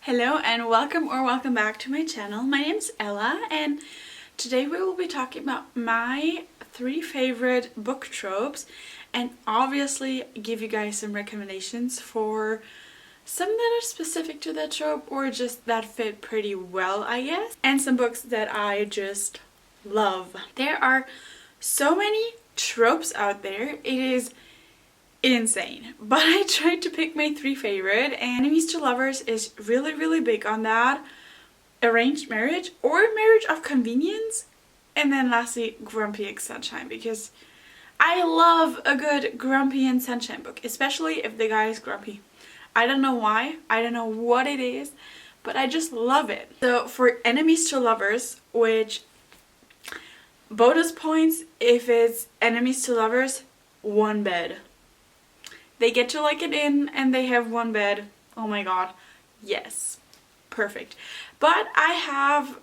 Hello and welcome back to my channel. My name's Ella and today we will be talking about my 3 favorite book tropes and obviously give you guys some recommendations for some that are specific to that trope or just that fit pretty well, I guess, and some books that I just love. There are so many tropes out there. It is insane, but I tried to pick my 3 favorite, and enemies to lovers is really big on that. Arranged marriage or marriage of convenience, and then lastly grumpy and sunshine, because I love a good grumpy and sunshine book, especially if the guy is grumpy. I don't know why, I don't know what it is, but I just love it. So for enemies to lovers, which bonus points if it's enemies to lovers, 1 bed. They get to like an inn and they have 1 bed. Oh my god. Yes. Perfect. But I have,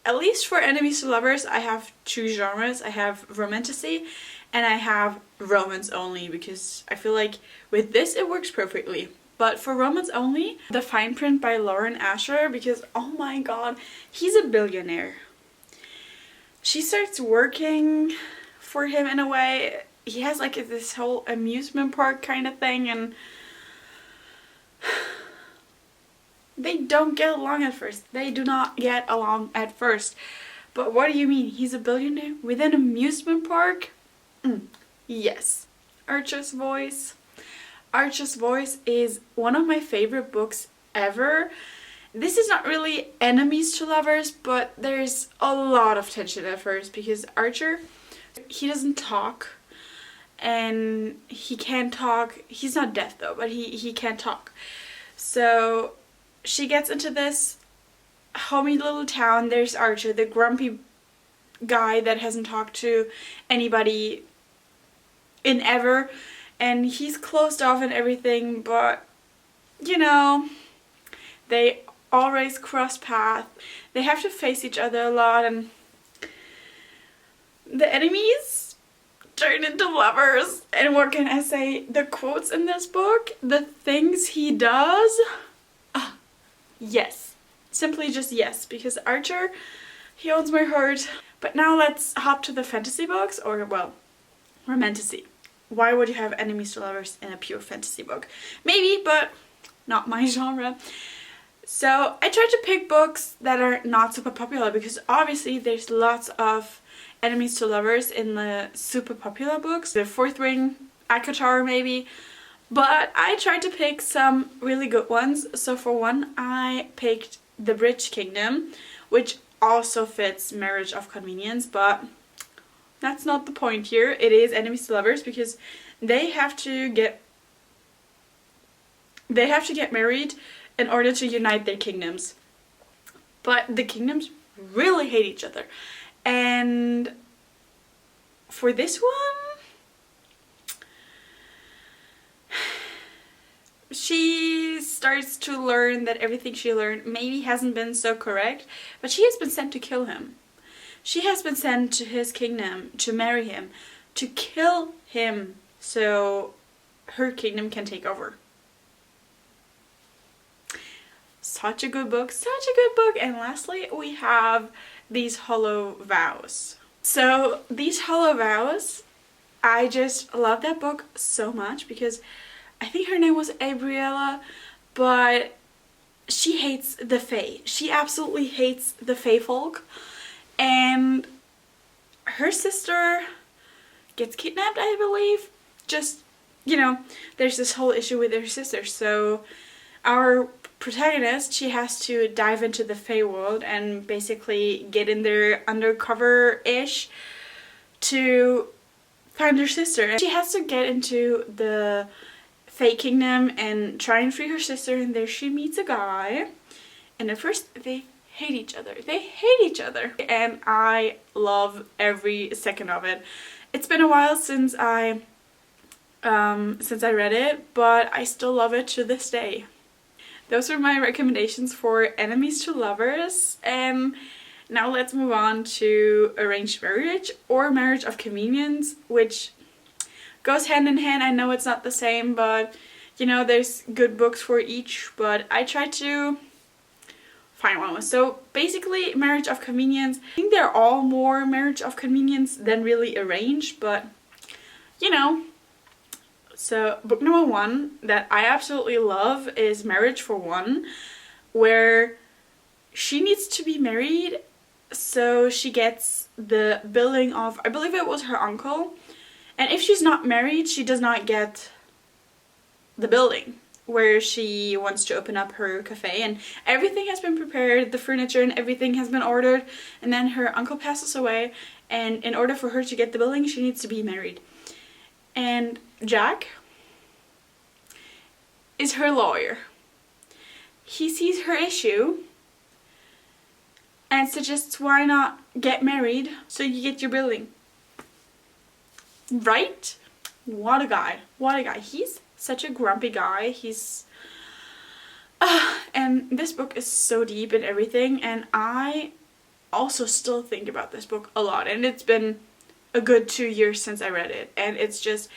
at least for enemies to lovers, I have 2 genres. I have romantasy and I have romance only, because I feel like with this it works perfectly. But for romance only, The Fine Print by Lauren Asher, because oh my god, he's a billionaire. She starts working for him in a way. He has like this whole amusement park kind of thing, and they don't get along at first. They do not get along at first. But what do you mean? He's a billionaire with an amusement park? Yes. Archer's Voice. Archer's Voice is one of my favorite books ever. This is not really enemies to lovers, but there's a lot of tension at first because Archer, he doesn't talk. And he can talk. He's not deaf though, but he can't talk. So she gets into this homey little town. There's Archer, the grumpy guy that hasn't talked to anybody in ever, and he's closed off and everything, but you know, they always cross paths. They have to face each other a lot, and the enemies turn into lovers. And what can I say? The quotes in this book, the things he does, yes. Simply just yes, because Archer, he owns my heart. But now let's hop to the fantasy books, or well, romantasy. Why would you have enemies to lovers in a pure fantasy book? Maybe, but not my genre. So I tried to pick books that are not super popular, because obviously there's lots of enemies to lovers in the super popular books. The Fourth Ring, ACOTAR maybe. But I tried to pick some really good ones. So for one, I picked The Bridge Kingdom, which also fits marriage of convenience, but that's not the point here. It is enemies to lovers because they have to get married in order to unite their kingdoms. But the kingdoms really hate each other. And for this one, she starts to learn that everything she learned maybe hasn't been so correct, but she has been sent to kill him. She has been sent to his kingdom to marry him, to kill him, so her kingdom can take over. Such a good book, such a good book. And lastly, we have These Hollow Vows. So These Hollow Vows, I just love that book so much because I think her name was Abriella, but she hates the Fae. She absolutely hates the Fae folk, and her sister gets kidnapped, I believe. Just, you know, there's this whole issue with her sister. So our protagonist, she has to dive into the Fae world and basically get in there undercover-ish to find her sister. And she has to get into the Fae kingdom and try and free her sister, and there she meets a guy. And at first they hate each other. They hate each other. And I love every second of it. It's been a while since I read it, but I still love it to this day. Those are my recommendations for enemies to lovers, and now let's move on to arranged marriage or marriage of convenience, which goes hand in hand. I know it's not the same, but you know, there's good books for each, but I try to find one. So basically, marriage of convenience. I think they're all more marriage of convenience than really arranged, but you know. So book number 1 that I absolutely love is Marriage for One, where she needs to be married, so she gets the billing of, I believe it was her uncle, and if she's not married, she does not get the building where she wants to open up her cafe, and everything has been prepared, the furniture and everything has been ordered, and then her uncle passes away, and in order for her to get the building, she needs to be married. And Jack is her lawyer. He sees her issue and suggests, why not get married so you get your building? Right? What a guy. What a guy. He's such a grumpy guy. He's and this book is so deep and everything, and I also still think about this book a lot, and it's been a good 2 years since I read it, and it's just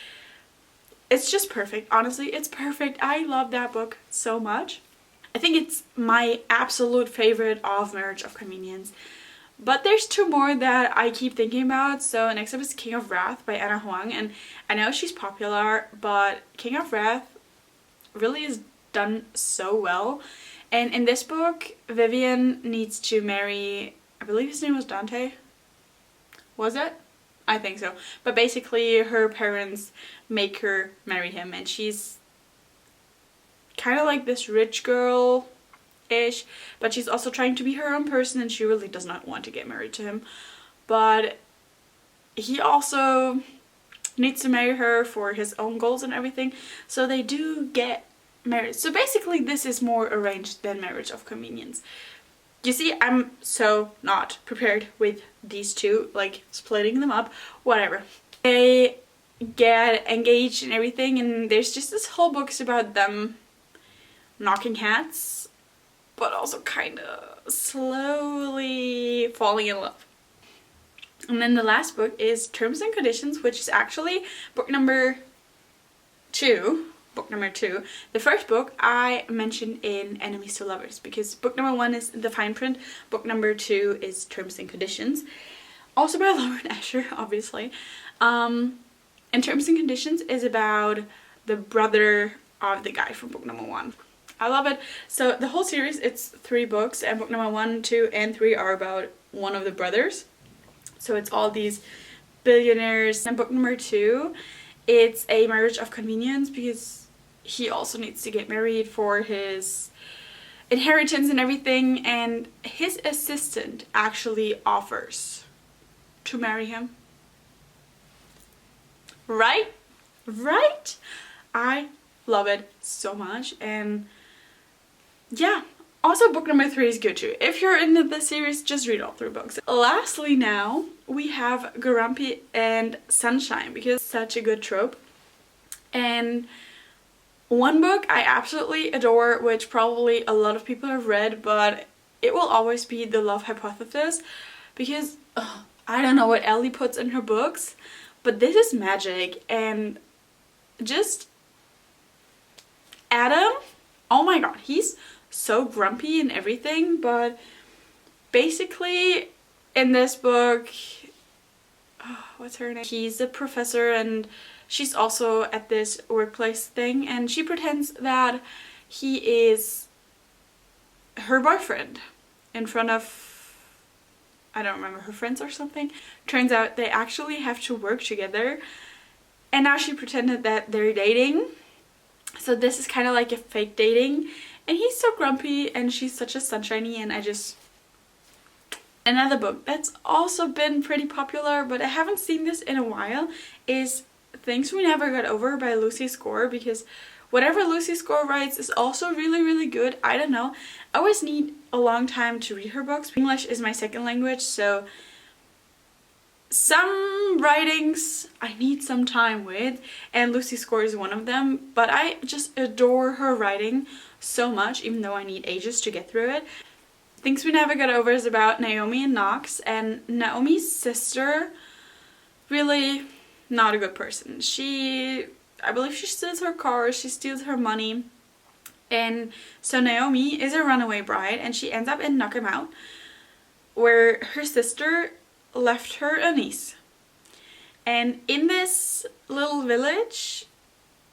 perfect. Honestly, it's perfect. I love that book so much. I think it's my absolute favorite of Marriage of Convenience. But there's 2 more that I keep thinking about. So next up is King of Wrath by Anna Huang, and I know she's popular, but King of Wrath really is done so well. And in this book, Vivian needs to marry, I believe his name was Dante. Was it? I think so. But basically her parents make her marry him, and she's kind of like this rich girl-ish, but she's also trying to be her own person, and she really does not want to get married to him. But he also needs to marry her for his own goals and everything, so they do get married. So basically this is more arranged than Marriage of Convenience. You see, I'm so not prepared with these 2, like splitting them up, whatever. They get engaged and everything, and there's just this whole book's about them knocking hats, but also kind of slowly falling in love. And then the last book is Terms and Conditions, which is actually book number 2. Book number 2. The first book I mentioned in Enemies to Lovers, because book number 1 is The Fine Print, book number 2 is Terms and Conditions, also by Lauren Asher, obviously. And Terms and Conditions is about the brother of the guy from book number 1. I love it. So the whole series, it's 3 books, and book number 1, 2, and 3 are about one of the brothers. So it's all these billionaires. And book number 2, it's a Marriage of Convenience, because he also needs to get married for his inheritance and everything, and his assistant actually offers to marry him. Right? Right? I love it so much, and yeah. Also, book number 3 is good too. If you're into this series, just read all 3 books. Lastly now, we have Grumpy and Sunshine, because it's such a good trope. And one book I absolutely adore, which probably a lot of people have read, but it will always be The Love Hypothesis, because I don't know what Ellie puts in her books, but this is magic. And just Adam, oh my god, he's so grumpy and everything, but basically in this book, what's her name? He's a professor, and she's also at this workplace thing, and she pretends that he is her boyfriend in front of, I don't remember, her friends or something. Turns out they actually have to work together, and now she pretended that they're dating. So this is kind of like a fake dating, and he's so grumpy and she's such a sunshiny, and I just... Another book that's also been pretty popular, but I haven't seen this in a while, is Things We Never Got Over by Lucy Score, because whatever Lucy Score writes is also really, really good. I don't know. I always need a long time to read her books. English is my second language, so some writings I need some time with, and Lucy Score is one of them, but I just adore her writing so much, even though I need ages to get through it. Things We Never Got Over is about Naomi and Knox, and Naomi's sister, really not a good person. I believe she steals her car, she steals her money, And so Naomi is a runaway bride and she ends up in Knockemout, where her sister left her a niece. And in this little village,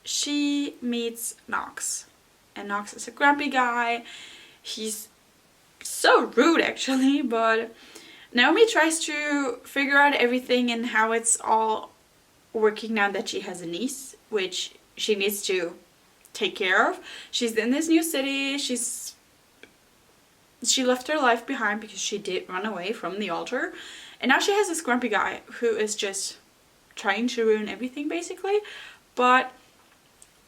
she meets Knox. And Knox is a grumpy guy. He's so rude actually, but Naomi tries to figure out everything and how it's all working now that she has a niece, which she needs to take care of. She's in this new city. She left her life behind because she did run away from the altar. And now she has this grumpy guy who is just trying to ruin everything basically. But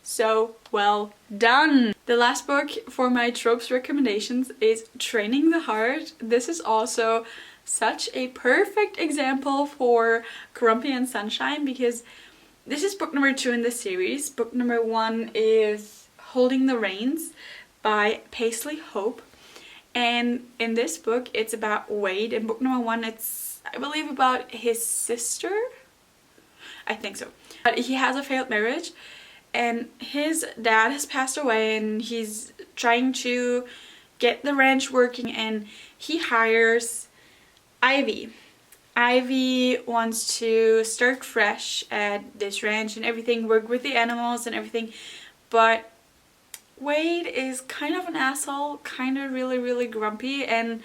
so well done. The last book for my tropes recommendations is Training the Heart. This is also such a perfect example for Grumpy and Sunshine because this is book number 2 in the series. Book number 1 is Holding the Reins by Paisley Hope. And in this book it's about Wade. In book number 1 it's, I believe, about his sister. I think so. But he has a failed marriage and his dad has passed away and he's trying to get the ranch working, and he hires Ivy. Ivy wants to start fresh at this ranch and everything, work with the animals and everything, but Wade is kind of an asshole, kind of really grumpy, and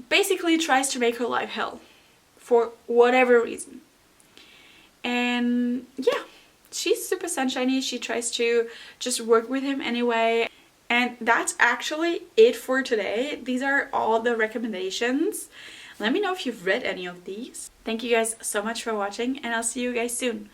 basically tries to make her life hell for whatever reason. And yeah, she's super sunshiny. She tries to just work with him anyway. And that's actually it for today. These are all the recommendations. Let me know if you've read any of these. Thank you guys so much for watching, and I'll see you guys soon.